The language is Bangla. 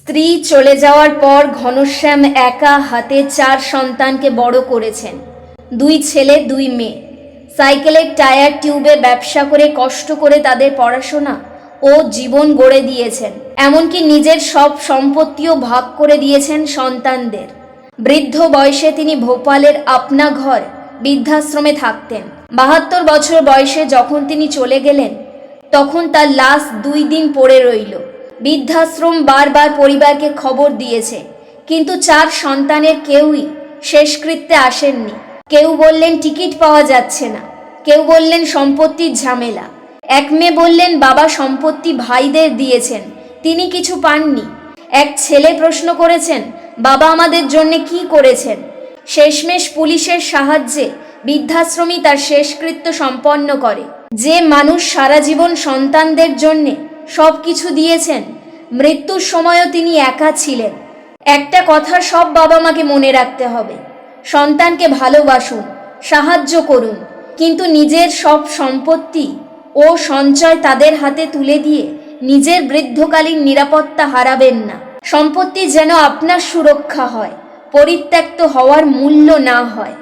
স্ত্রী চলে যাওয়ার পর ঘনশ্যাম একা হাতে 4 সন্তানকে বড় করেছেন। 2 ছেলে 2 মেয়ে। সাইকেলের টায়ার টিউবে ব্যবসা করে কষ্ট করে তাদের পড়াশোনা ও জীবন গড়ে দিয়েছেন। এমনকি নিজের সব সম্পত্তিও ভাগ করে দিয়েছেন সন্তানদের। বৃদ্ধ বয়সে তিনি ভোপালের আপনা ঘর বৃদ্ধাশ্রমে থাকতেন। 72 বছর বয়সে যখন তিনি চলে গেলেন তখন তার লাশ 2 দিন পড়ে রইল। বৃদ্ধাশ্রম বারবার পরিবারকে খবর দিয়েছে, কিন্তু 4 সন্তানের কেউই শেষকৃত্যে আসেননি। কেউ বললেন টিকিট পাওয়া যাচ্ছে না, কেউ বললেন সম্পত্তির ঝামেলা। এক মেয়ে বললেন বাবা সম্পত্তি ভাইদের দিয়েছেন, তিনি কিছু পাননি। এক ছেলে প্রশ্ন করেছেন বাবা আমাদের জন্য কি করেছেন। শেষমেশ পুলিশের সাহায্যে বৃদ্ধাশ্রমই তার শেষকৃত্য সম্পন্ন করে। যে মানুষ সারা জীবন সন্তানদের জন্যে সব কিছু দিয়েছেন, মৃত্যুর সময়ও তিনি একা ছিলেন। একটা কথা সব বাবা মাকে মনে রাখতে হবে, সন্তানকে ভালোবাসুন, সাহায্য করুন, কিন্তু নিজের সব সম্পত্তি ও সঞ্চয় তাদের হাতে তুলে দিয়ে নিজের বৃদ্ধকালীন নিরাপত্তা হারাবেন না। সম্পত্তি যেন আপনার সুরক্ষা হয়, পরিত্যক্ত হওয়ার মূল্য না হয়।